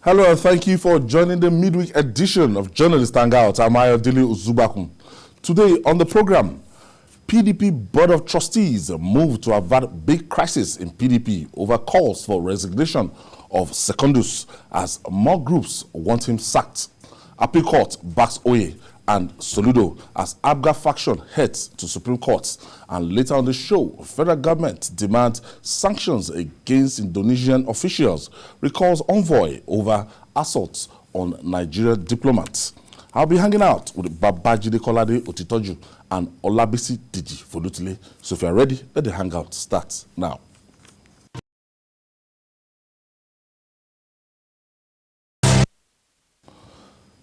Hello and thank you for joining the midweek edition of Journalist Hangout. I'm Ayodele Uzubakun. Today on the program, PDP Board of Trustees moved to avert big crisis in PDP over calls for resignation of Secondus as more groups want him sacked. Appeal Court backs Oye and Soludo as APGA faction heads to Supreme Court. And later on the show, federal government demands sanctions against Indonesian officials, recalls envoy over assaults on Nigerian diplomats. I'll be hanging out with Babajide Kolade Otitoju and Olabisi Diji Folutile. So if you're ready, let the hangout start now.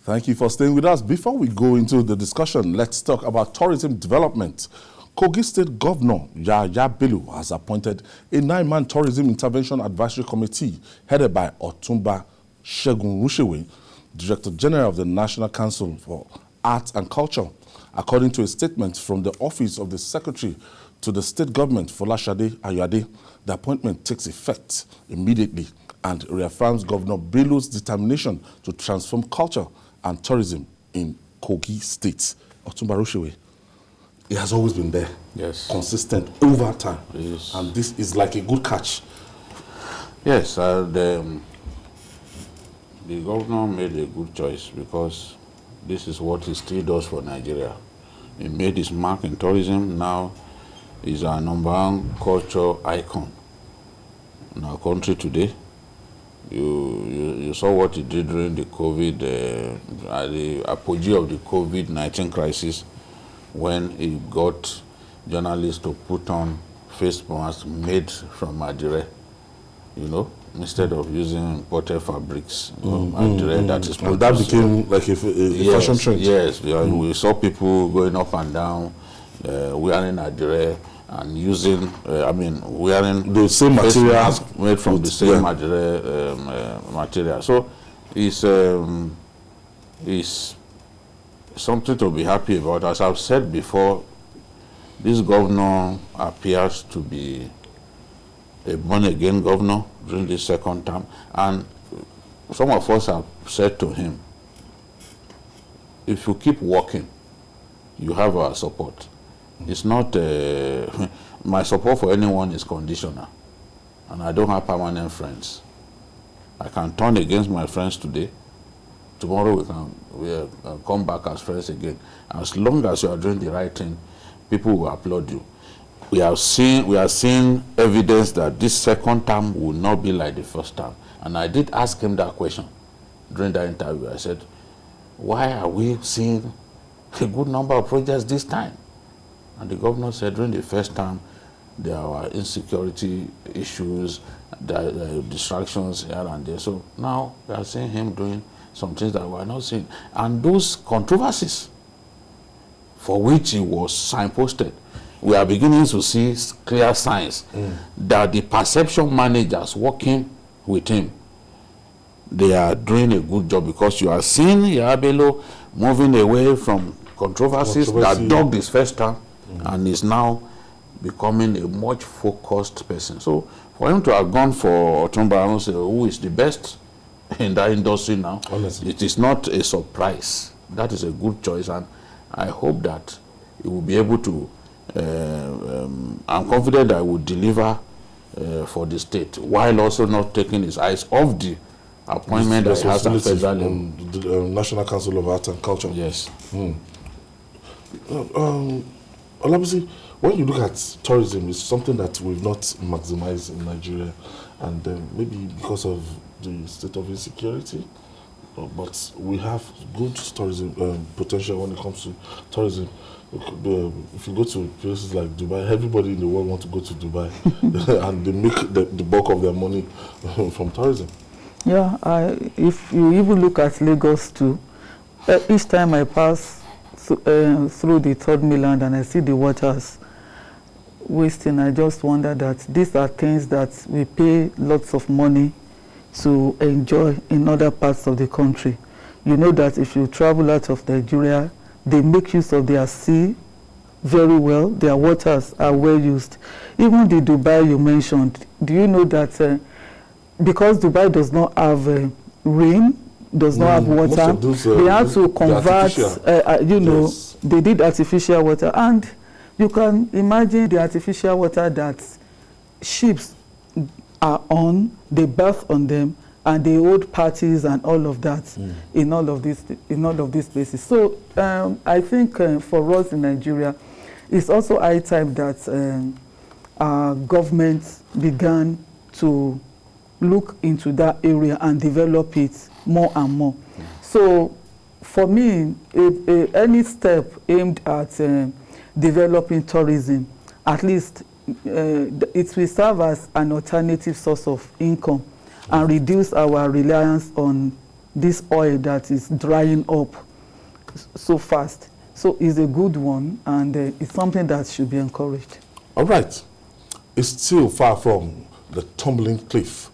Thank you for staying with us. Before we go into the discussion, let's talk about tourism development. Kogi State Governor Yaya Bello has appointed a 9-man tourism intervention advisory committee headed by Otumba Shegun Rushewe, Director General of the National Council for Arts and Culture. According to a statement from the Office of the Secretary to the State Government, Folashade Ayade, the appointment takes effect immediately and reaffirms Governor Bello's determination to transform culture and tourism in Kogi State. Otumba Rushewe, it has always been there. Yes. Consistent over time. Yes. And this is like a good catch. Yes, the governor made a good choice because this is what he still does for Nigeria. He made his mark in tourism. Now he's our #1 culture icon in our country today. You saw what he did during the COVID, the APGA of the COVID-19 crisis, when he got journalists to put on face masks made from Adire, instead of using imported fabrics. Adire that is produced. And that became like a fashion trend. Yes, we saw people going up and down wearing Adire and using, wearing the same material made from the same material. So it's something to be happy about. As I've said before, this governor appears to be a born-again governor during the second term. And some of us have said to him, if you keep working, you have our support. It's not, my support for anyone is conditional. And I don't have permanent friends. I can turn against my friends today. Tomorrow we can come back as friends again. As long as you are doing the right thing, people will applaud you. We are seeing evidence that this second term will not be like the first term. And I did ask him that question during that interview. I said, why are we seeing a good number of projects this time? And the governor said during the first term, there were insecurity issues, distractions here and there. So now we are seeing him doing some things that we are not seeing. And those controversies for which he was signposted, we are beginning to see clear signs that the perception managers working with him, they are doing a good job, because you are seeing Yaya Bello moving away from controversies that dogged his first term and is now becoming a much focused person. So for him to have gone for Otumba, who is the best in that industry now, honestly, it is not a surprise. That is a good choice, and I hope that he will be able to, I'm confident that he will deliver for the state, while also not taking his eyes off the appointment that he has at federal level. The National Council of Arts and Culture. Yes. Olabisi, when you look at tourism, it's something that we've not maximized in Nigeria, and maybe because of the state of insecurity, but we have good tourism potential when it comes to tourism. If you go to places like Dubai, everybody in the world wants to go to Dubai, and they make the bulk of their money from tourism. Yeah, if you even look at Lagos too, each time I pass through the third mainland and I see the waters wasting, I just wonder that these are things that we pay lots of money to enjoy in other parts of the country. You know that if you travel out of Nigeria, they make use of their sea very well. Their waters are well used. Even the Dubai you mentioned, do you know that because Dubai does not have rain, does not have water. They have to convert, yes. They did artificial water. And you can imagine the artificial water that ships are on, they birth on them, and they hold parties and all of that in all of these places. So I think for us in Nigeria, it's also high time that our government began to look into that area and develop it more and more. So for me, any step aimed at developing tourism, at least it will serve as an alternative source of income and reduce our reliance on this oil that is drying up so fast. So it's a good one, and it's something that should be encouraged. All right. It's still far from the tumbling cliff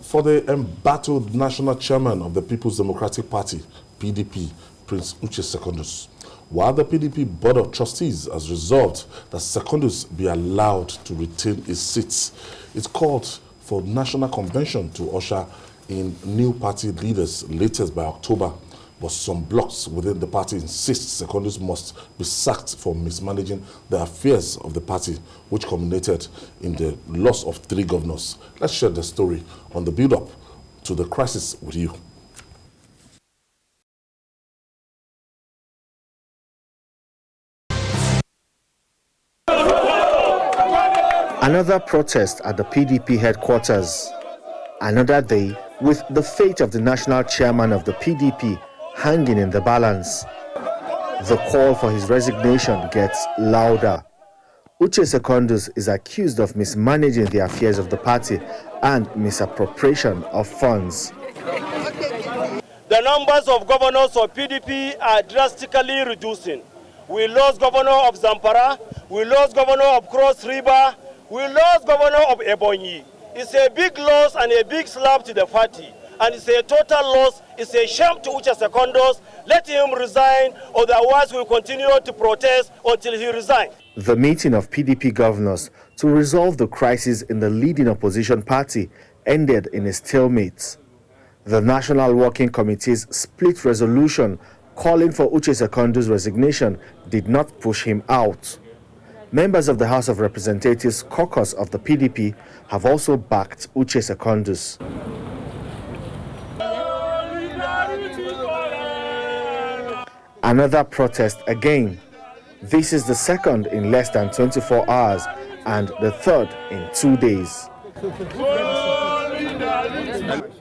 for the embattled national chairman of the People's Democratic Party, PDP, Prince Uche Secondus. While the PDP Board of Trustees has resolved that Secondus be allowed to retain his seats, it's called for National Convention to usher in new party leaders latest by October. But some blocks within the party insist Secondus must be sacked for mismanaging the affairs of the party, which culminated in the loss of 3 governors. Let's share the story on the build-up to the crisis with you. Another protest at the PDP headquarters. Another day with the fate of the national chairman of the PDP hanging in the balance. The call for his resignation gets louder. Uche Secondus is accused of mismanaging the affairs of the party and misappropriation of funds. The numbers of governors of PDP are drastically reducing. We lost governor of Zamfara, we lost governor of Cross River, we lost governor of Ebonyi. It's a big loss and a big slap to the party. And it's a total loss. It's a shame to Uche Secondus. Let him resign, otherwise we'll continue to protest until he resigns. The meeting of PDP governors to resolve the crisis in the leading opposition party ended in a stalemate. The National Working Committee's split resolution calling for Uche Secondus' resignation did not push him out. Members of the House of Representatives caucus of the PDP have also backed Uche Secondus. Another protest again. This is the second in less than 24 hours and the third in 2 days.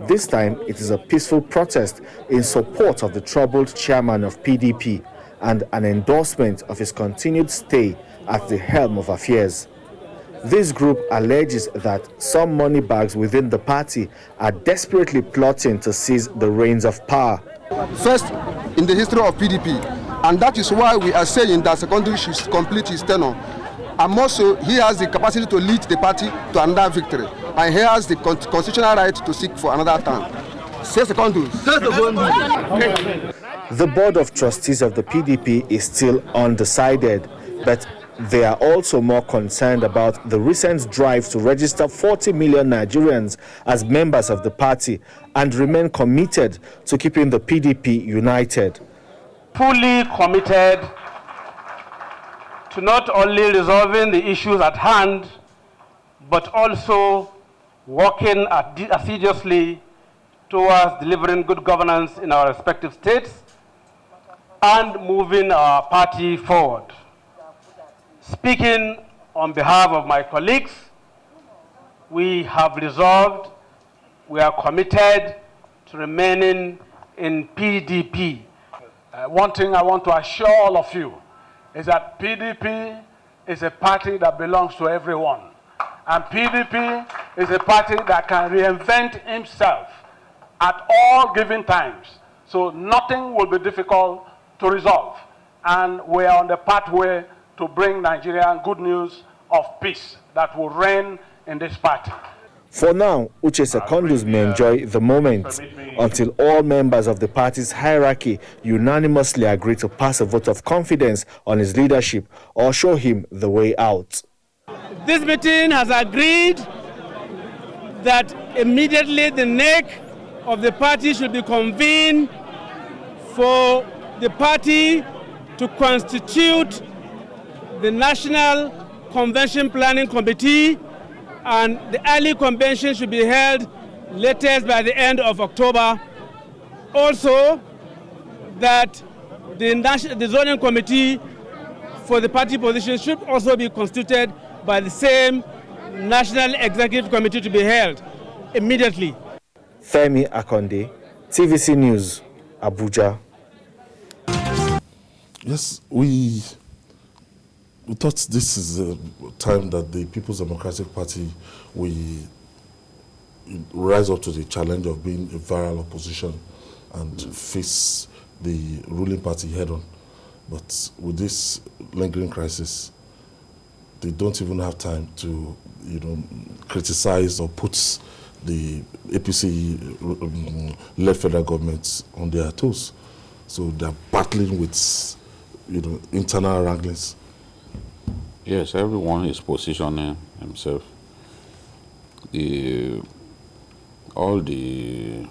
This time it is a peaceful protest in support of the troubled chairman of PDP and an endorsement of his continued stay at the helm of affairs. This group alleges that some money bags within the party are desperately plotting to seize the reins of power. First in the history of PDP, and that is why we are saying that Secondus should complete his tenure. And also, he has the capacity to lead the party to another victory, and he has the constitutional right to seek for another term. Say Secondus. The Board of Trustees of the PDP is still undecided, but they are also more concerned about the recent drive to register 40 million Nigerians as members of the party and remain committed to keeping the PDP united. Fully committed to not only resolving the issues at hand, but also working assiduously towards delivering good governance in our respective states and moving our party forward. Speaking on behalf of my colleagues, we have resolved, we are committed to remaining in PDP. One thing I want to assure all of you is that PDP is a party that belongs to everyone. And PDP is a party that can reinvent himself at all given times. So nothing will be difficult to resolve. And we are on the pathway to bring Nigeria good news of peace that will reign in this party. For now, Uche Secondus may enjoy the moment until all members of the party's hierarchy unanimously agree to pass a vote of confidence on his leadership or show him the way out. This meeting has agreed that immediately the NEC of the party should be convened for the party to constitute the National Convention Planning Committee, and the early convention should be held latest by the end of October. Also, that the zoning committee for the party position should also be constituted by the same National Executive Committee to be held immediately. Femi Akonde, TVC News, Abuja. Yes, we thought this is a time that the People's Democratic Party will rise up to the challenge of being a viral opposition and face the ruling party head on. But with this lingering crisis, they don't even have time to, criticize or put the APC-led federal government on their toes. So they're battling with, internal wranglings. Yes, everyone is positioning himself. All the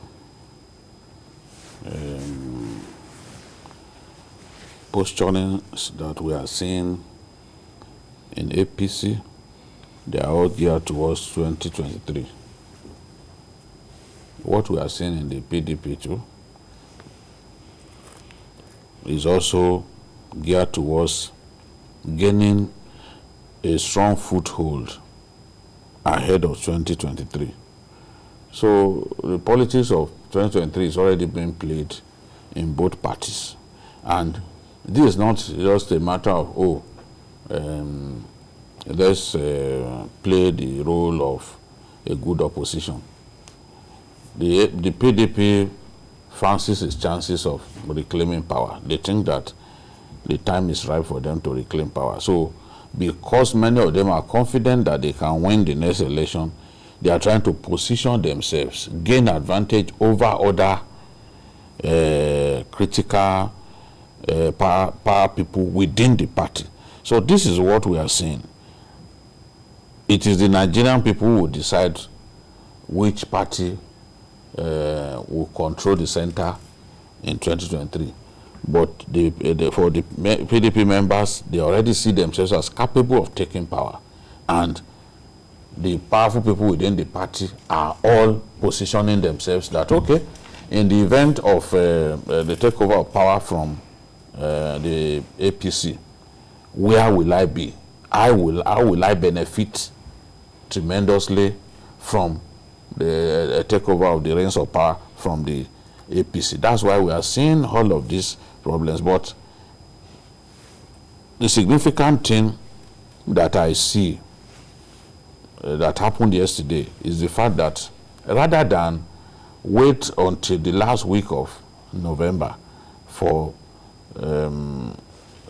posturings that we are seeing in APC, they are all geared towards 2023. What we are seeing in the PDP too is also geared towards gaining a strong foothold ahead of 2023. So the politics of 2023 is already being played in both parties. And this is not just a matter of, let's play the role of a good opposition. The PDP fancies its chances of reclaiming power. They think that the time is right for them to reclaim power. So because many of them are confident that they can win the next election, they are trying to position themselves, gain advantage over other critical power people within the party. So this is what we are seeing. It is the Nigerian people who will decide which party will control the center in 2023. But for the PDP members, they already see themselves as capable of taking power. And the powerful people within the party are all positioning themselves that, okay, in the event of the takeover of power from the APC, where will I be? How will I benefit tremendously from the takeover of the reins of power from the APC? That's why we are seeing all of these problems. But the significant thing that I see that happened yesterday is the fact that rather than wait until the last week of November for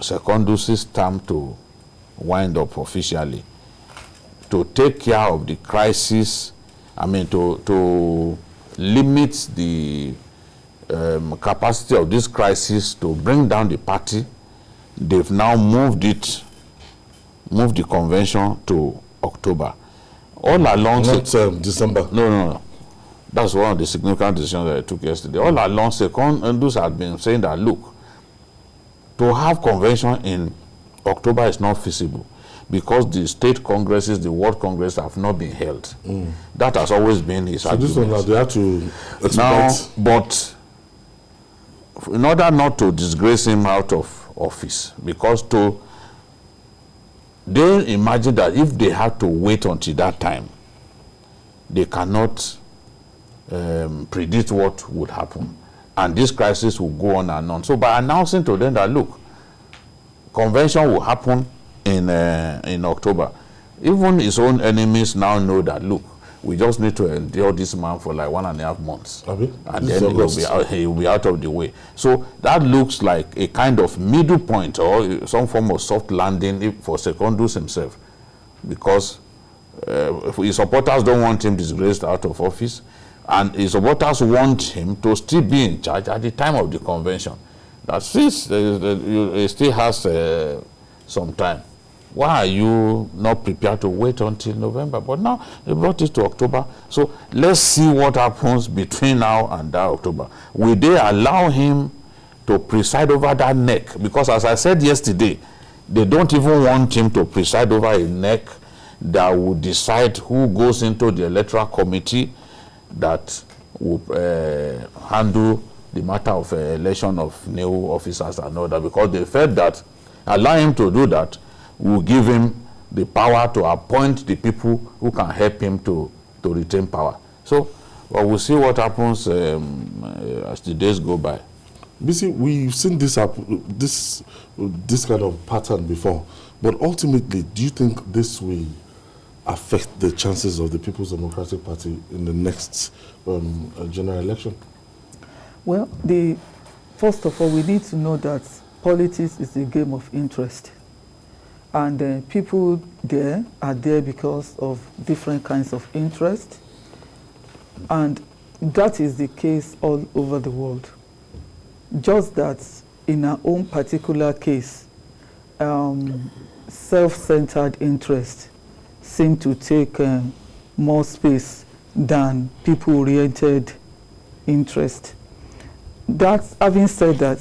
Secondus' term to wind up officially, to take care of the crisis, to limit the capacity of this crisis to bring down the party, they've now moved the convention to October. All along, not December. No. That's one of the significant decisions that I took yesterday. All along, Secondus had been saying that, look, to have convention in October is not feasible because the state congresses, the world congress have not been held. That has always been his argument. So this one, they have to expect. Now, but in order not to disgrace him out of office, because they imagine that if they have to wait until that time, they cannot predict what would happen. And this crisis will go on and on. So by announcing to them that, look, convention will happen in October, even his own enemies now know that, look, we just need to endure this man for like 1.5 months. And then he will be out of the way. So that looks like a kind of middle point or some form of soft landing for Secondus himself. Because his supporters don't want him disgraced out of office. And his supporters want him to still be in charge at the time of the convention. That since he still has some time, Why are you not prepared to wait until November? But now they brought it to October. So let's see what happens between now and that October. Will they allow him to preside over that neck? Because as I said yesterday, they don't even want him to preside over a neck that will decide who goes into the electoral committee that will handle the matter of election of new officers and all that, because they felt that allowing him to do that will give him the power to appoint the people who can help him to retain power. So we'll see what happens as the days go by. BC, we've seen this kind of pattern before, but ultimately, do you think this will affect the chances of the People's Democratic Party in the next general election? Well, first of all, we need to know that politics is a game of interest. And people there are there because of different kinds of interest. And that is the case all over the world. Just that in our own particular case, self-centered interest seem to take more space than people-oriented interest. Having said that,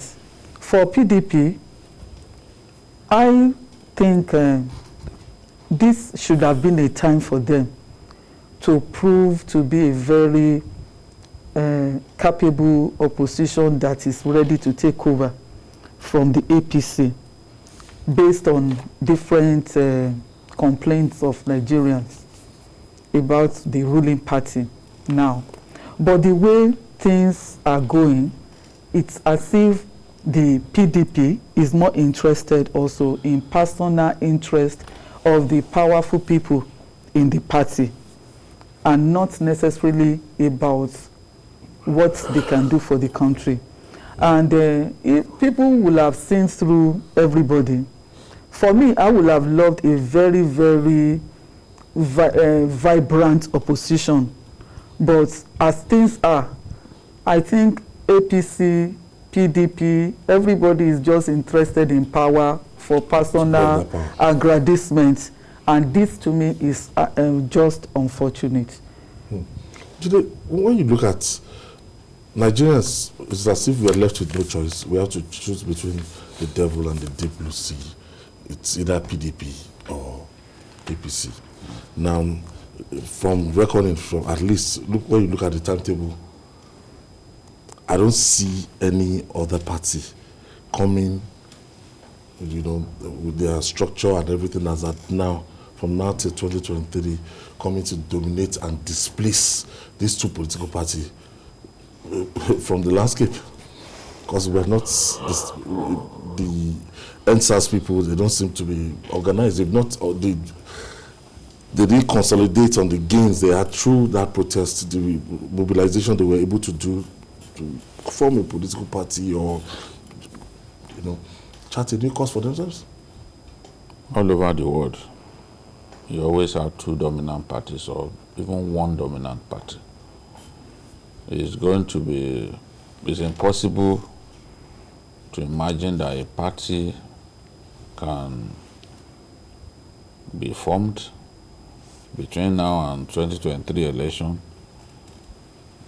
for PDP, I think this should have been a time for them to prove to be a very capable opposition that is ready to take over from the APC based on different complaints of Nigerians about the ruling party now. But the way things are going, it's as if the PDP is more interested also in personal interest of the powerful people in the party and not necessarily about what they can do for the country. And if people will have seen through everybody. For me, I would have loved a very, very vibrant opposition. But as things are, I think APC, PDP, everybody is just interested in power for personal aggrandizement. And this, to me, is just unfortunate. When you look at Nigerians, it's as if we are left with no choice. We have to choose between the devil and the deep blue sea. It's either PDP or APC. Now, from reckoning, from at least, when you look at the timetable, I don't see any other party coming, with their structure and everything as at now, from now till 2023, coming to dominate and displace these two political parties from the landscape. Because we are not, the NSAS people, they don't seem to be organized. They've not, they didn't consolidate on the gains they had through that protest, the mobilization they were able to do to form a political party or, chart a new course for themselves. All over the world, you always have two dominant parties or even one dominant party. It's impossible to imagine that a party can be formed between now and 2023 election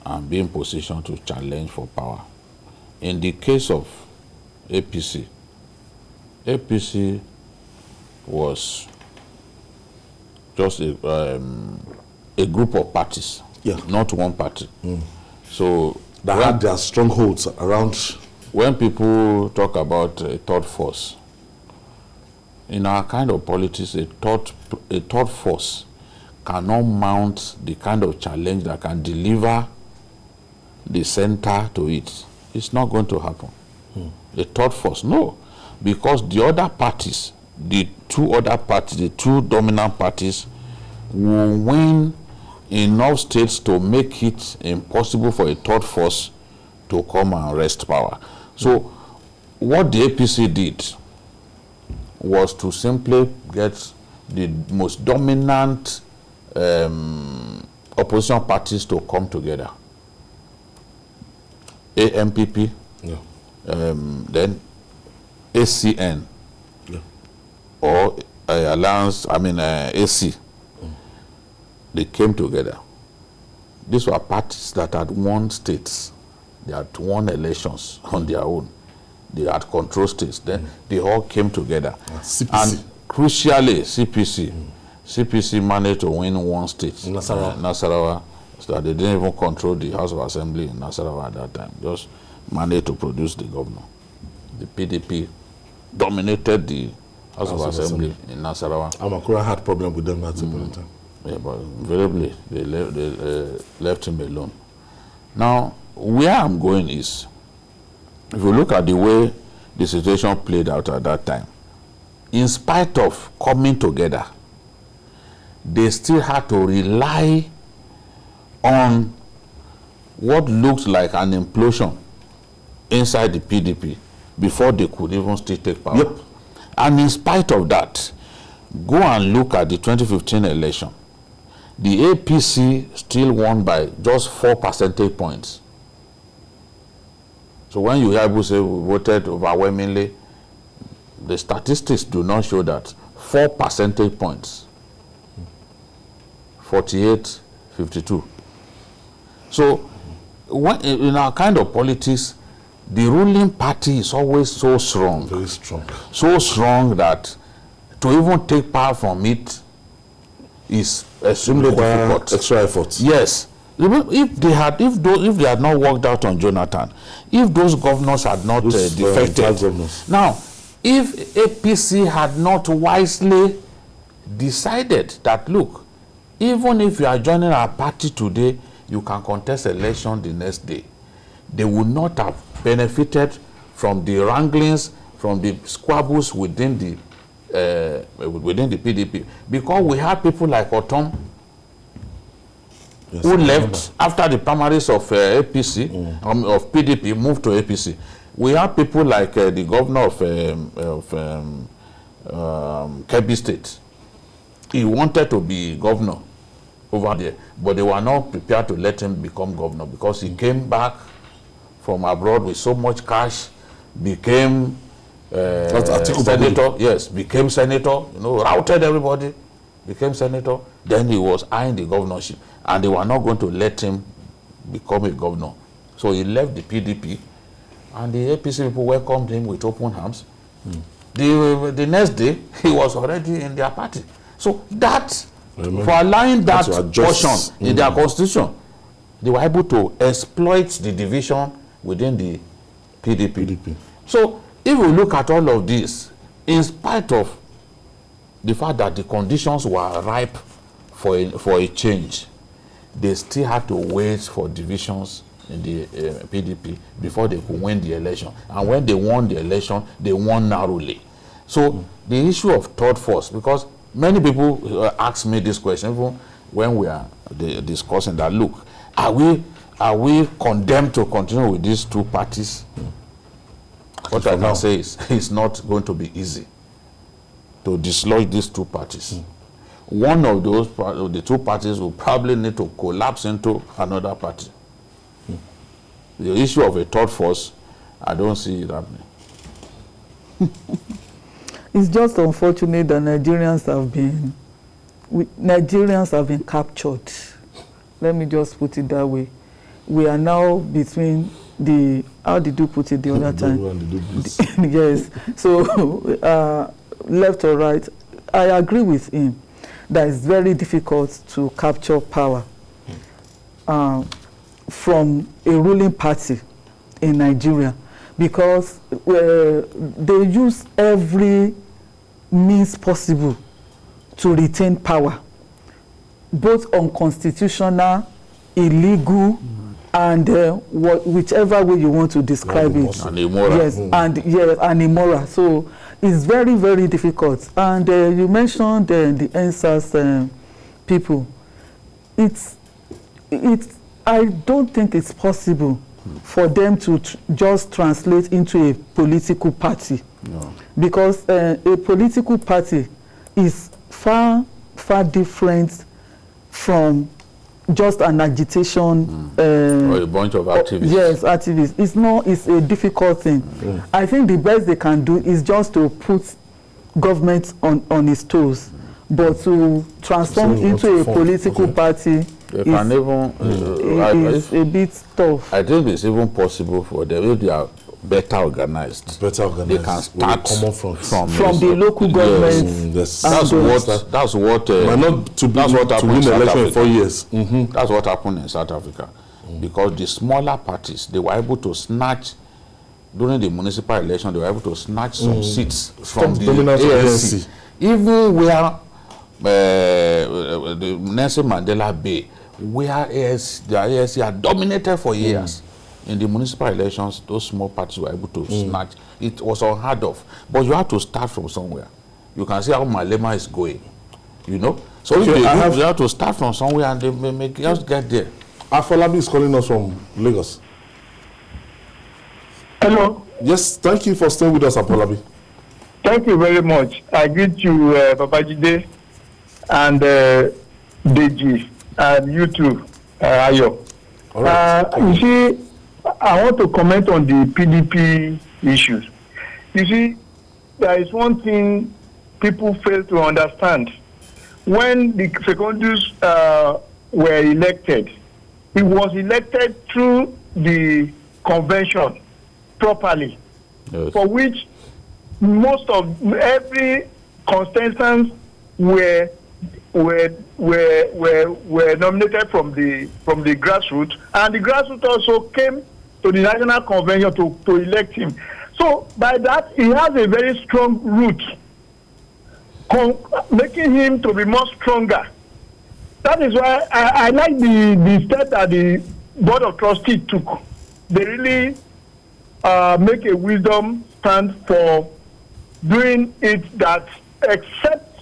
and be in position to challenge for power. In the case of APC was just a group of parties, not one party. So that had their strongholds around. When people talk about a third force, in our kind of politics, a third force cannot mount the kind of challenge that can deliver the center to it. It's not going to happen. A third force, no. Because the other parties, the two dominant parties, will win enough states to make it impossible for a third force to come and wrest power. So what the APC did was to simply get the most dominant opposition parties to come together. AMPP, then ACN, or Alliance, AC, they came together. These were parties that had won states. They had won elections on their own. They had control states. Then they all came together. CPC. And crucially, CPC managed to win one state, Nasarawa, so that they didn't even control the House of Assembly in Nasarawa at that time. Just managed to produce the governor. The PDP dominated the House of Assembly in Nasarawa. Amakura had problem with them at the point in time. Yeah, but invariably they left him alone. Now, where I'm going is, if you look at the way the situation played out at that time, in spite of coming together, they still had to rely on what looked like an implosion inside the PDP before they could even still take power. Yep. And in spite of that, go and look at the 2015 election. The APC still won by just 4 percentage points. So when you hear people say we voted overwhelmingly, the statistics do not show that. 4 percentage points. 48-52. So when, in our kind of politics, the ruling party is always so strong. Very strong. So strong that to even take power from it is extremely difficult. Extra effort. Yes. If they had not worked out on Jonathan, if those governors had not defected. Now, if APC had not wisely decided that, look, even if you are joining our party today, you can contest election the next day, they would not have benefited from the wranglings, from the squabbles within the PDP, because we had people like Otom, who left after the primaries of APC, of PDP, moved to APC. We have people like the governor of Kebbi State. He wanted to be governor over there, but they were not prepared to let him become governor because he came back from abroad with so much cash, became senator. Yes, became senator. Routed everybody, became senator. Then he was eyeing the governorship, and they were not going to let him become a governor. So he left the PDP, and the APC people welcomed him with open arms. The next day, he was already in their party. So that, for allowing that portion in their constitution, they were able to exploit the division within the PDP. So if we look at all of this, in spite of the fact that the conditions were ripe for a change, they still had to wait for divisions in the PDP before they could win the election. And when they won the election, they won narrowly. So the issue of third force, because many people ask me this question even when we are discussing that, look, are we condemned to continue with these two parties? What I can say is it's not going to be easy to dislodge these two parties. One of the two parties will probably need to collapse into another party. The issue of a third force, I don't see it happening. It's just unfortunate that Nigerians have been captured. Let me just put it that way. We are now between the, how did you put it the other time? Yes. So left or right, I agree with him that it's very difficult to capture power from a ruling party in Nigeria, because they use every means possible to retain power, both unconstitutional, illegal, and whichever way you want to describe it. And immoral. Yes, and immoral. So it's very, very difficult. And you mentioned the NSAS people. I don't think it's possible for them to just translate into a political party. No. Because a political party is far, far different from just an agitation or a bunch of activists. Yes, activists. It's a difficult thing. I think the best they can do is just to put government on its toes. But to transform into a political party is a bit tough. I think it's even possible for them if they are better organized. They can start from the local government. Yes. That's what happened in South Africa. In 4 years. That's what happened in South Africa. Because the smaller parties, they were able to snatch, during the municipal election, they were able to snatch some seats from the ANC. Even where the Nelson Mandela Bay, where the ANC had dominated for years. In the municipal elections, those small parties were able to snatch. It was unheard of. But you have to start from somewhere. You can see how Malema is going. You know? So you have to start from somewhere and they may just get there. Afolabi is calling us from Lagos. Hello. Yes, thank you for staying with us, Afolabi. Thank you very much. I greet you, Babajide, and Deji, and you too, Ayo. All right. You see, I want to comment on the PDP issues. You see, there is one thing people fail to understand. When the Secondus were elected, it was elected through the convention properly, yes, for which most of every constituents were nominated from the grassroots, and the grassroots also came to the national convention to elect him. So by that, he has a very strong root, making him to be more stronger. That is why I like the step that the Board of Trustees took. They really make a wisdom stand for doing it, that except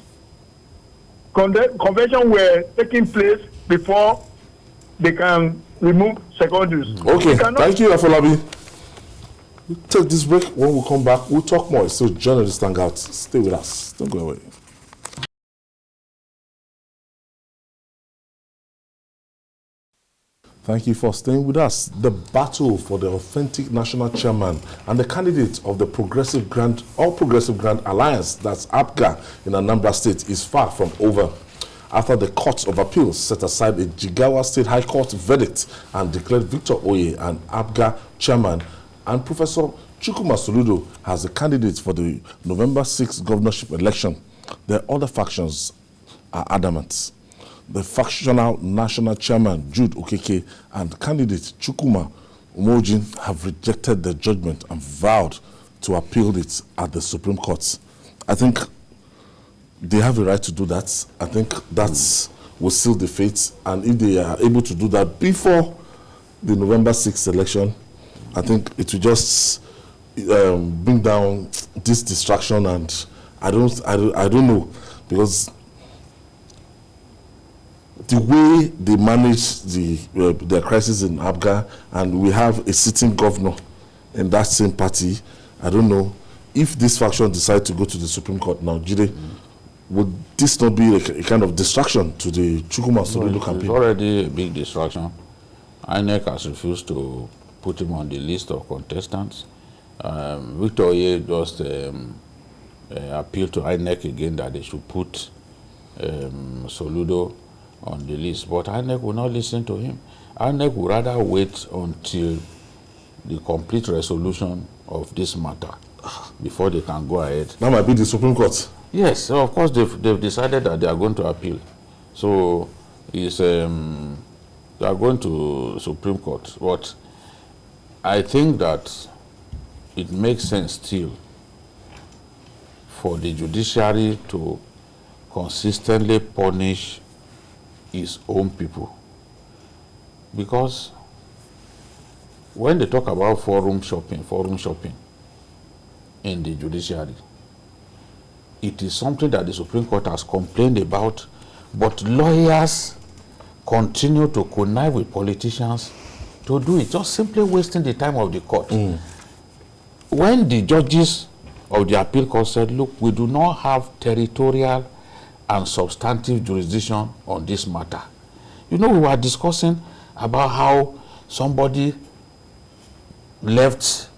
convention were taking place before they can remove Secondus. Okay, thank you, Afolabi. We'll take this break. When we come back, we'll talk more. It's still Journalist Hangout. Stay with us. Don't go away. Thank you for staying with us. The battle for the authentic national chairman and the candidate of the All Progressive Grand Alliance, that's APGA, in Anambra State, is far from over. After the Court of Appeals set aside a Jigawa State High Court verdict and declared Victor Oye an APGA chairman, and Professor Chukwuma Soludo as a candidate for the November 6th governorship election, the other factions are adamant. The factional national chairman, Jude Okeke, and candidate Chukwuma Umojin have rejected the judgment and vowed to appeal it at the Supreme Court. I think they have a right to do that. I think that will seal the fate. And if they are able to do that before the November 6th election, I think it will just bring down this distraction. And I don't know, because the way they manage the crisis in APGA, and we have a sitting governor in that same party, I don't know if this faction decide to go to the Supreme Court now. Jide, would this not be a kind of distraction to the Chukwuma Soludo campaign? It's already a big distraction. INEC has refused to put him on the list of contestants. Victor Oye just appealed to INEC again that they should put Soludo on the list, but INEC will not listen to him. INEC will rather wait until the complete resolution of this matter before they can go ahead. That might be the Supreme Court. Yes, so of course they've decided that they are going to appeal. So it's they are going to Supreme Court. But I think that it makes sense still for the judiciary to consistently punish his own people, because when they talk about forum shopping in the judiciary, it is something that the Supreme Court has complained about, but lawyers continue to connive with politicians to do it, just simply wasting the time of the court. When the judges of the appeal court said, look, we do not have territorial and substantive jurisdiction on this matter. You know, we were discussing about how somebody left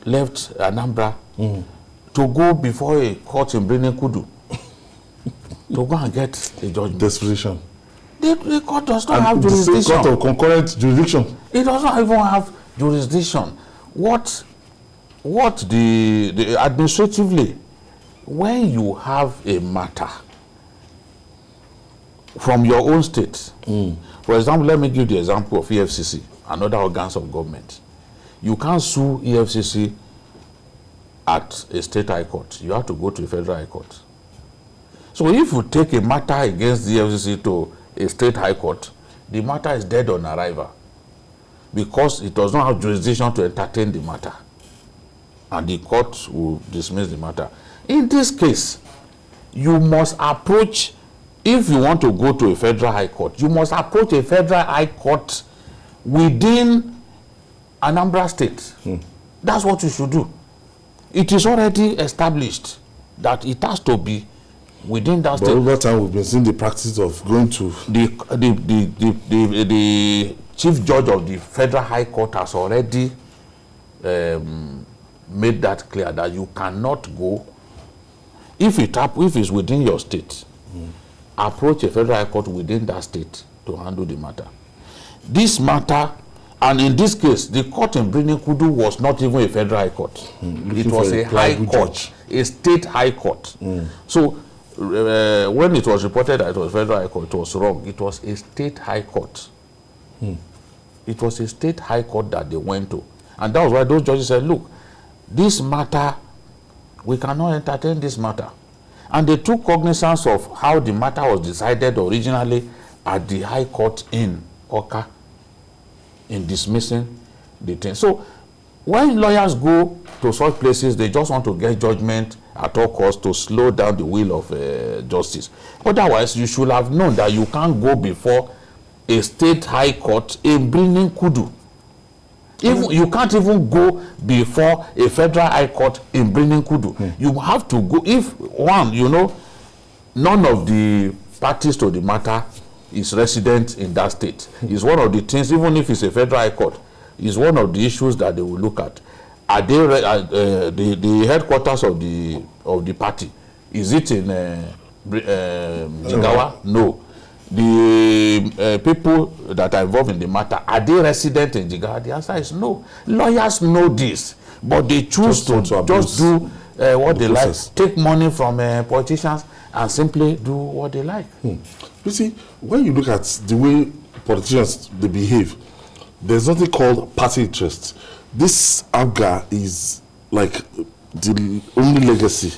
Anambra to go before a court in Birnin Kudu to go and get a judgment. Desperation. The court does not have jurisdiction. The court of concurrent jurisdiction. It does not even have jurisdiction. What the administratively, when you have a matter from your own state, for example, let me give the example of EFCC and other organs of government. You can't sue EFCC at a state high court. You have to go to a federal high court. So if you take a matter against the EFCC to a state high court, the matter is dead on arrival because it does not have jurisdiction to entertain the matter, and the court will dismiss the matter. In this case, you must approach, if you want to go to a federal high court, you must approach a federal high court within Anambra State. That's what you should do. It is already established that it has to be within that state. But over time, we've been seeing the practice of going to the chief judge of the federal high court has already made that clear that you cannot go if it's within your state. Approach a federal high court within that state to handle the matter. This matter, and in this case, the court in Birnin Kudu was not even a federal high court. It was a high court, a state high court. So when it was reported that it was federal high court, it was wrong. It was a state high court. It was a state high court that they went to. And that was why those judges said, look, this matter, we cannot entertain this matter. And they took cognizance of how the matter was decided originally at the high court in Oka, in dismissing the thing. So when lawyers go to such places, they just want to get judgment at all costs to slow down the wheel of justice. Otherwise, you should have known that you can't go before a state high court in Birnin Kudu. You can't even go before a federal high court in Birnin Kudu. You have to go, if one, none of the parties to the matter is resident in that state. It's one of the things, even if it's a federal high court, is one of the issues that they will look at. Are they the headquarters of the party? Is it in Jigawa? No. The people that are involved in the matter, are they resident in Jigawa? The answer is no. Lawyers know this, but they choose to just do what they like, take money from politicians and simply do what they like. You see, when you look at the way politicians they behave, there's nothing called party interest. This APGA is like the only legacy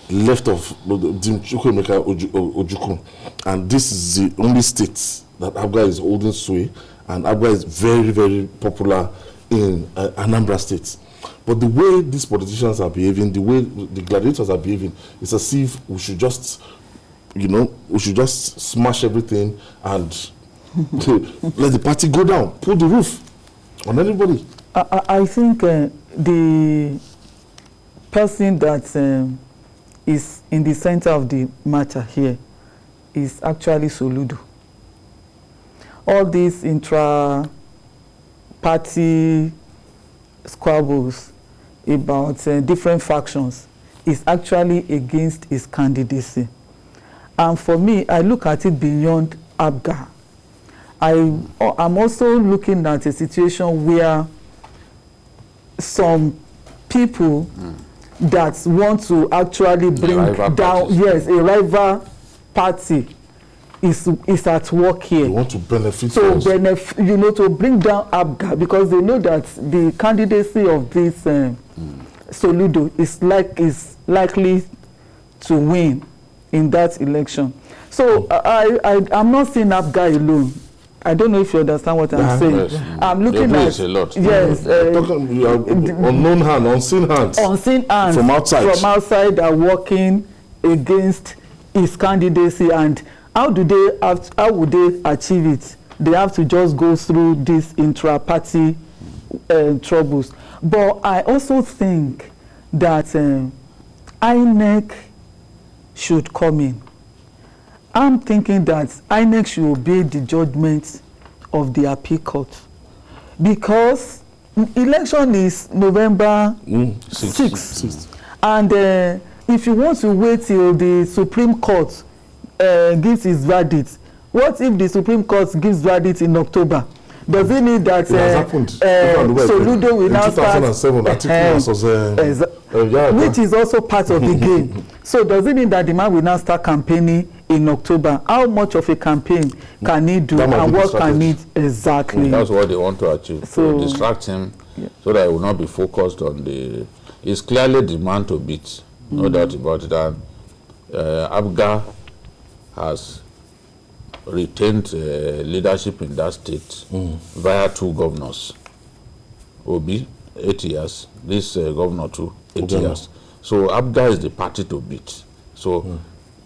left of Chukwuemeka Ojukwu, and this is the only state that APGA is holding sway, and APGA is very, very popular in Anambra State. But the way these politicians are behaving, the way the gladiators are behaving, it's as if we should just, smash everything and let the party go down, pull the roof on anybody. I think the person that is in the center of the matter here is actually Soludo. All these intra-party squabbles about different factions is actually against his candidacy. And for me, I look at it beyond APGA. I'm also looking at a situation where some people that want to actually bring down, a rival party is at work here. They want to benefit to bring down APGA, because they know that the candidacy of this Soludo is likely to win in that election. So I'm not seeing APGA alone. I don't know if you understand what I'm saying. Yes. I'm looking at a lot. Unknown hand, unseen hands. Unseen hands from outside are working against his candidacy, and how would they achieve it? They have to just go through these intra-party troubles. But I also think that INEC should come in. I'm thinking that INEC should obey the judgment of the appeal court, because election is November 6th. And if you want to wait till the Supreme Court gives its verdict, what if the Supreme Court gives verdict in October? Does it mean that Soludo will now start? In 2007, which is also part of the game. So does it mean that the man will now start campaigning in October? How much of a campaign can he do, and what can he exactly? That's what they want to achieve, so, to distract him, so that he will not be focused on the... It's clearly the man to beat, no doubt about it. And APGA has retained leadership in that state via 2 governors. Obi, 8 years. This governor too, 8 years. So APGA is the party to beat. So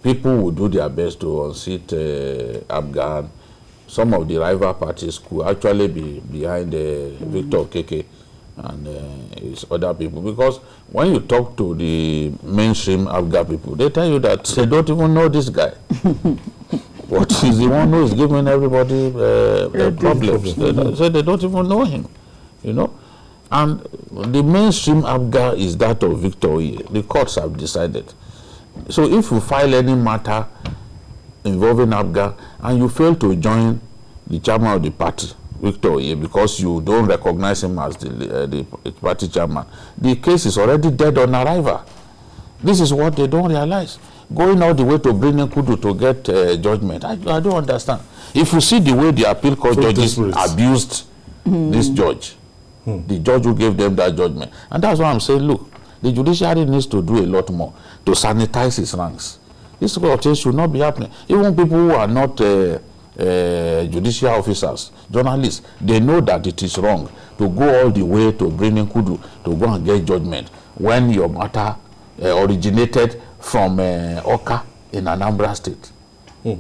people will do their best to unseat APGA. And some of the rival parties could actually be behind Victor Keke and his other people. Because when you talk to the mainstream APGA people, they tell you that they don't even know this guy. But he's the one who is giving everybody problems. They don't even know him, you know. And the mainstream APGA is that of Victor Oye. The courts have decided. So if you file any matter involving APGA and you fail to join the chairman of the party, Victor Oye, because you don't recognize him as the party chairman, the case is already dead on arrival. This is what they don't realize. Going all the way to bringing Kudu to get judgment, I don't understand. If you see the way the appeal court judges abused this judge, the judge who gave them that judgment, and that's why I'm saying, look, the judiciary needs to do a lot more to sanitize its ranks. This sort of thing should not be happening. Even people who are not judicial officers, journalists, they know that it is wrong to go all the way to bringing Kudu to go and get judgment when your matter originated from Oka in Anambra State. You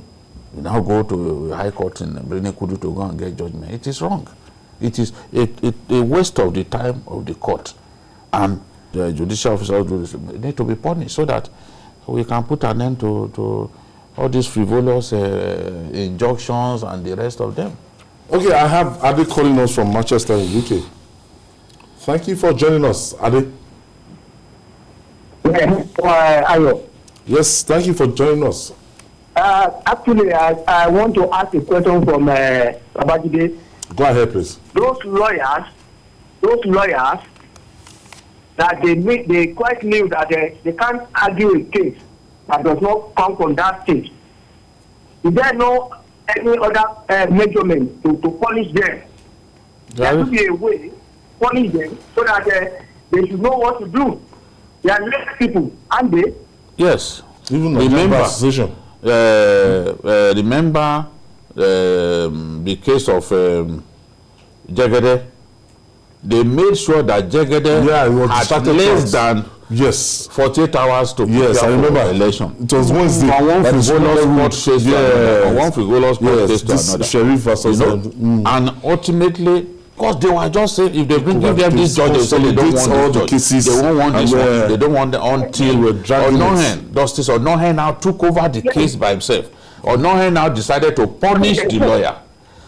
now go to the High Court in Birnin Kudu to go and get judgment. It is wrong. It is a waste of the time of the court. And the judicial officers need to be punished so that we can put an end to all these frivolous injunctions and the rest of them. Okay, I have Ade calling us from Manchester in UK. Thank you for joining us, Ade. Yes, thank you for joining us. Actually, I want to ask a question from Babajide. Go ahead, please. Those lawyers that they quite knew that they can't argue a case that does not come from that state. Is there no any other measurement to punish them? There should be a way to punish them so that they should know what to do. They are less people, aren't they? Yes. Even remember the case of Jegede. They made sure that Jegede had less than 48 hours to prepare for the election. It was Wednesday. From one frivolous court case to another. One frivolous court case to another. Sheriff versus and ultimately, because they were just saying, if they bring give them this judge, they say they don't want all the cases. They won't want this one. They don't want the until Onohen, Justice Onohen now took over the case by himself. Onohen now decided to punish the lawyer.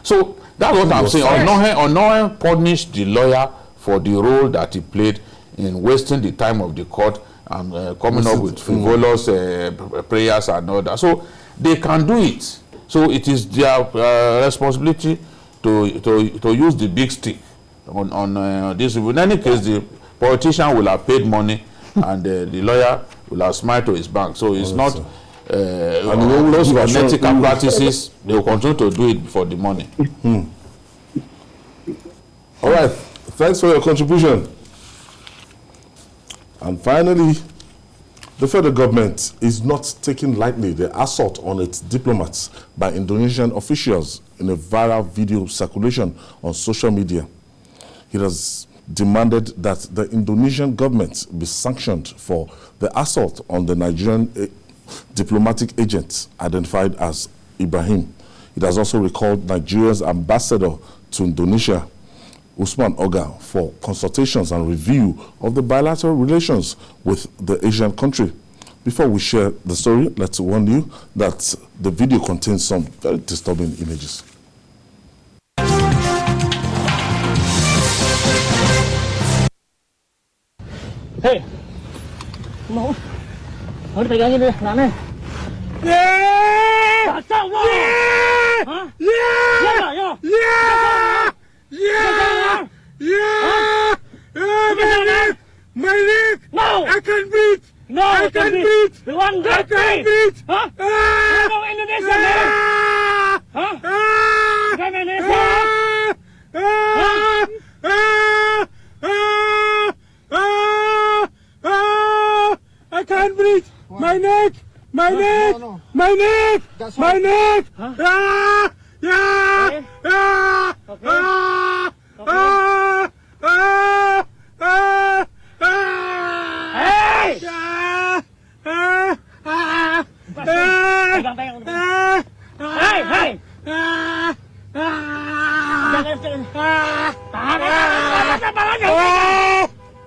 So that's what I'm saying. Onohen punished the lawyer for the role that he played in wasting the time of the court and coming up with frivolous prayers and all that. So they can do it. So it is their responsibility to use the big stick on this. In any case, the politician will have paid money and the lawyer will have smiled to his bank. So it's not those unethical practices. They will continue to do it for the money. All right, thanks for your contribution. And finally, the federal government is not taking lightly the assault on its diplomats by Indonesian officials in a viral video circulation on social media. It has demanded that the Indonesian government be sanctioned for the assault on the Nigerian diplomatic agent identified as Ibrahim. It has also recalled Nigeria's ambassador to Indonesia, Usman Oga, for consultations and review of the bilateral relations with the Asian country. Before we share the story, let's warn you that the video contains some very disturbing images. Hey, Mau. Mau dipegangin deh, nane. Yeah! Kacau mau. Yeah! Hah? Yeah! Yeah! Yeah! Yeah! Yeah! Yeah! My leg! No! I can breathe! No! I can breathe! You want that? I can breathe! Huh? No, Indonesia, man! Huh? Come Indonesia! I can't breathe! My neck! My neck! My neck! My neck! Yeah! Yeah! Hey!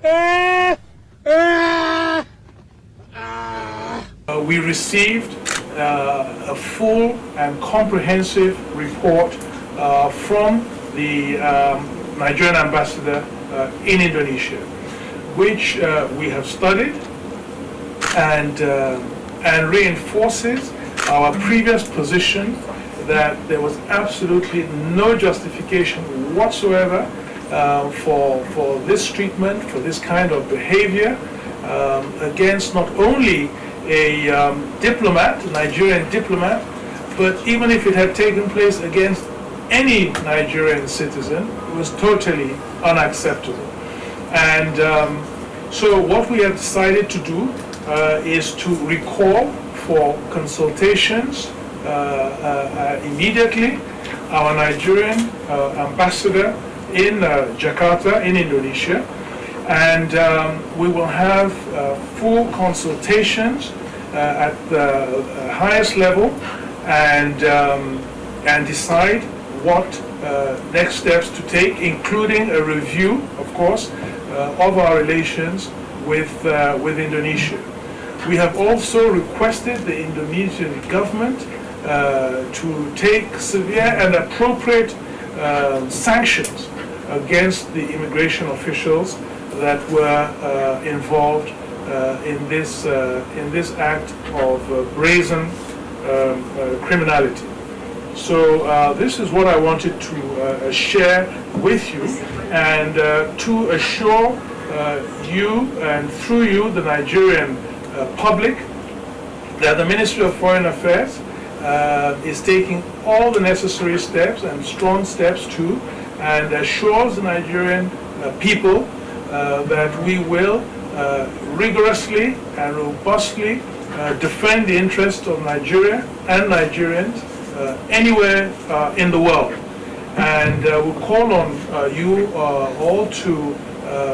Hey! Hey! We received a full and comprehensive report from the Nigerian ambassador in Indonesia, which we have studied and reinforces our previous position that there was absolutely no justification whatsoever for this treatment, for this kind of behavior against not only a diplomat, a Nigerian diplomat, but even if it had taken place against any Nigerian citizen, it was totally unacceptable. And so what we have decided to do is to recall for consultations immediately our Nigerian ambassador in Jakarta, in Indonesia, and we will have full consultations at the highest level and decide what next steps to take, including a review, of course, of our relations with Indonesia. We have also requested the Indonesian government to take severe and appropriate sanctions against the immigration officials that were involved in this act of brazen criminality. So this is what I wanted to share with you, and to assure you and through you the Nigerian public that the Ministry of Foreign Affairs is taking all the necessary steps and strong steps too, and assures the Nigerian people that we will rigorously and robustly defend the interests of Nigeria and Nigerians anywhere in the world. And we call on you all to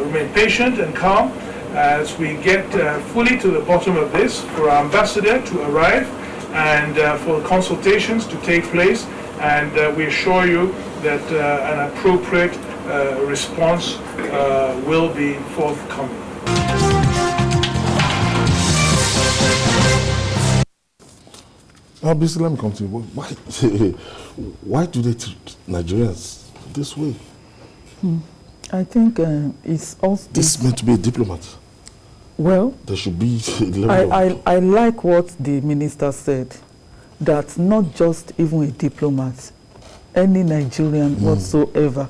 remain patient and calm as we get fully to the bottom of this, for our ambassador to arrive and for consultations to take place, and we assure you that an appropriate response will be forthcoming. Obviously, let me continue. Why do they treat Nigerians this way? I think it's also... This is meant to be a diplomat. Well, there should be a level I like what the minister said, that not just even a diplomat, any Nigerian whatsoever,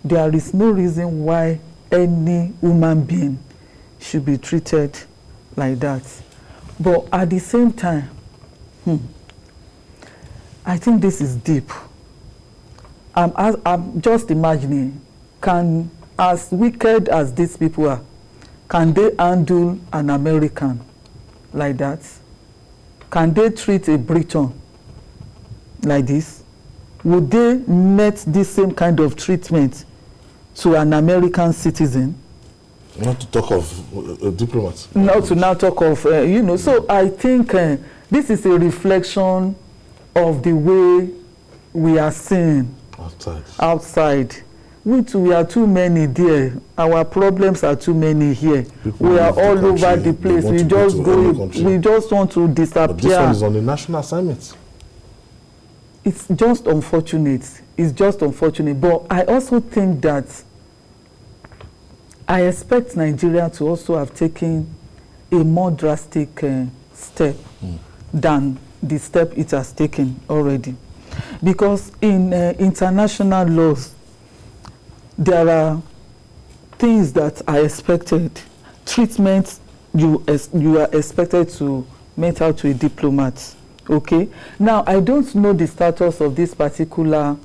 there is no reason why any human being should be treated like that. But at the same time, I think this is deep. I'm just imagining, as wicked as these people are, can they handle an American like that? Can they treat a Briton like this? Would they met this same kind of treatment to an American citizen? Not to talk of a diplomat. Not to now talk of, so I think this is a reflection of the way we are seen outside. We are too many there. Our problems are too many here. We are all over the place. We just we just want to disappear. But this one is on a national assignment. It's just unfortunate. It's just unfortunate. But I also think that I expect Nigeria to also have taken a more drastic step than the step it has taken already. Because in international laws, there are things that are expected, treatment you are expected to mete out to a diplomat. Okay? Now, I don't know the status of this particular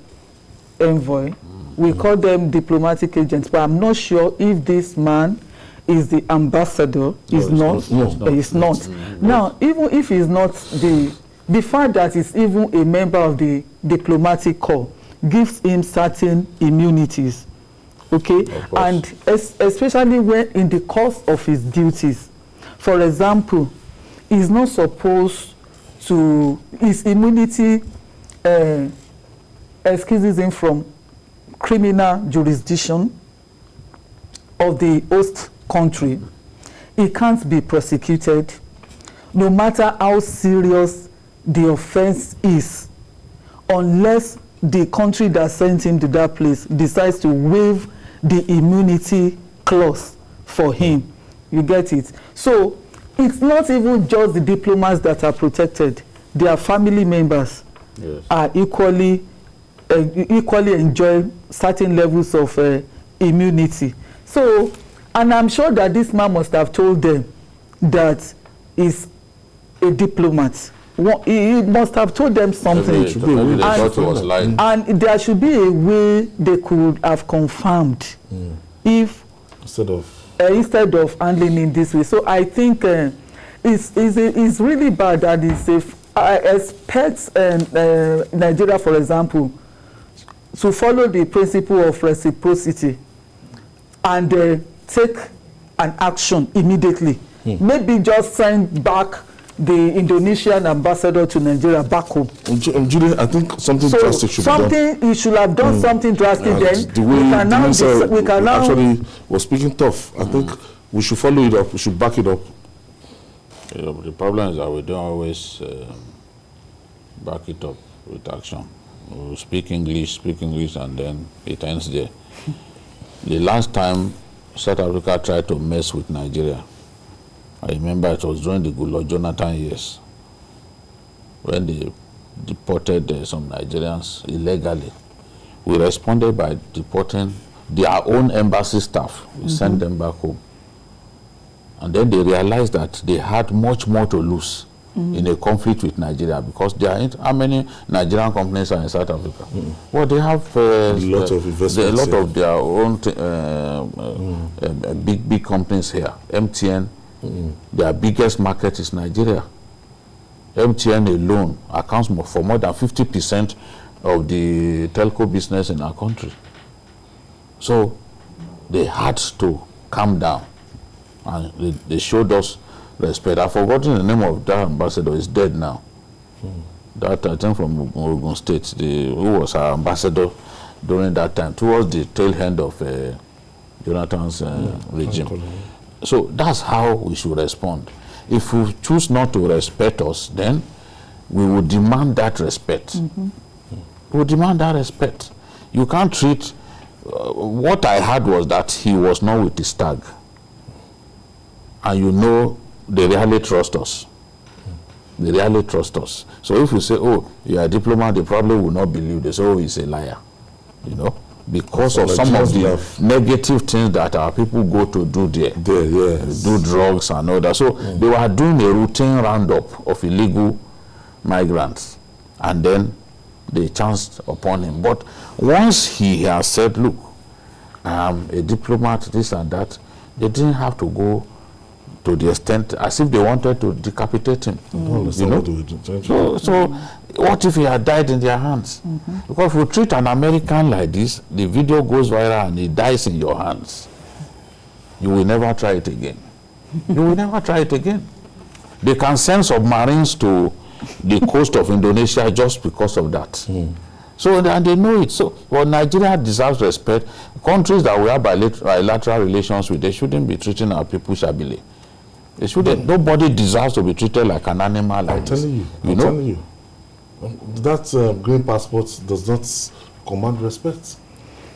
envoy. We call them diplomatic agents, but I'm not sure if this man is the ambassador. He's not. He's not. Now, even if he's not, the fact that he's even a member of the diplomatic corps gives him certain immunities. Okay? And especially when in the course of his duties. For example, he's not supposed to, his immunity excuses him from criminal jurisdiction of the host country. He can't be prosecuted no matter how serious the offense is, unless the country that sent him to that place decides to waive the immunity clause for him. You get it? So it's not even just the diplomats that are protected. Their family members are equally enjoy certain levels of immunity. So, and I'm sure that this man must have told them that he's a diplomat. He must have told them something. Maybe they thought he was lying. And there should be a way they could have confirmed if instead of handling in this way. So I think it's really bad that it's safe. I expect Nigeria, for example, to follow the principle of reciprocity and take an action immediately. Maybe just send back the Indonesian ambassador to Nigeria back home. Julian, I think something drastic should be done. He should have done something drastic then. The way we can now actually was speaking tough. I think we should follow it up. We should back it up. You know, the problem is that we don't always back it up with action. We speak English, and then it ends there. The last time South Africa tried to mess with Nigeria, I remember it was during the Goodluck Jonathan years, when they deported some Nigerians illegally. We responded by deporting their own embassy staff. We sent them back home. And then they realized that they had much more to lose in a conflict with Nigeria, because there are how many Nigerian companies are in South Africa? Well, they have a lot of investments, a lot of their own big companies here. MTN, their biggest market is Nigeria. MTN alone accounts for more than 50% of the telco business in our country. So they had to calm down, and they showed us respect. I've forgotten the name of that ambassador. Is dead now. That, I think, from Ogun State, who was our ambassador during that time, towards the tail end of Jonathan's regime. So that's how we should respond. If we choose not to respect us, then we will demand that respect. We will demand that respect. You can't treat... what I heard was that he was not with the stag. And you know, they really trust us. They really trust us. So if you say, oh, you're a diplomat, they probably will not believe. They say, oh, he's a liar. You know? Because of some of the negative things that our people go to do there. Do drugs and all that. So they were doing a routine roundup of illegal migrants. And then they chanced upon him. But once he has said, look, I'm a diplomat, this and that, they didn't have to go to the extent as if they wanted to decapitate him. You know? So what if he had died in their hands? Because if you treat an American like this, the video goes viral and he dies in your hands, you will never try it again. You will never try it again. They can send submarines to the coast of Indonesia just because of that. So, and they know it. So, well, Nigeria deserves respect. Countries that we have bilateral relations with, they shouldn't be treating our people shabbily. They shouldn't. Nobody deserves to be treated like an animal like this. I'm telling you. That green passport does not command respect.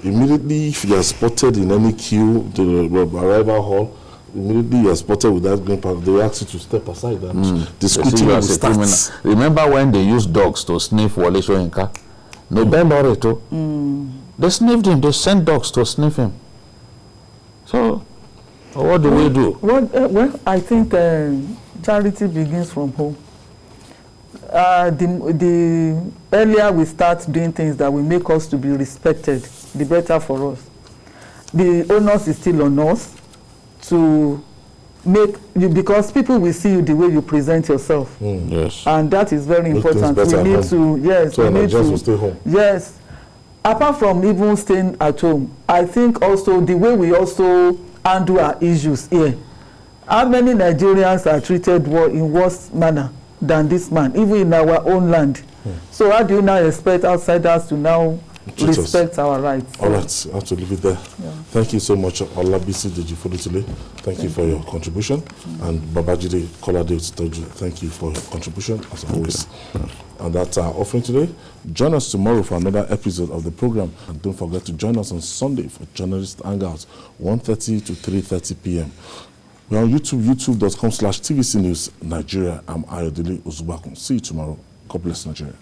Immediately, if you are spotted in any queue to the arrival hall, immediately you're spotted with that green pass, they will ask you to step aside and the scrutiny will start. Remember when they used dogs to sniff Wole Soyinka? Nobel laureate. They sniffed him, they sent dogs to sniff him. So, what do we do? Well, I think charity begins from home. The earlier we start doing things that will make us to be respected, the better for us. The onus is still on us to make you, because people will see you the way you present yourself. Yes. And that is very important. We need to, yes, so we need to stay home. Yes. Apart from even staying at home, I think also the way we also handle our issues here. How many Nigerians are treated in worse manner than this man, even in our own land? So how do you now expect outsiders to now respect our rights? All right, I have to leave it there. Yeah. Thank you so much, Olabisi Dejifodutile. Thank you for your contribution. And Babajide Kolade Utitoju, thank you for your contribution, as always. And that's our offering today. Join us tomorrow for another episode of the program. And don't forget to join us on Sunday for Journalist Hangout, 1:30 to 3:30 p.m. We're on YouTube, youtube.com/TVC News Nigeria. I'm Ayodele Uzubakun. See you tomorrow. God bless Nigeria.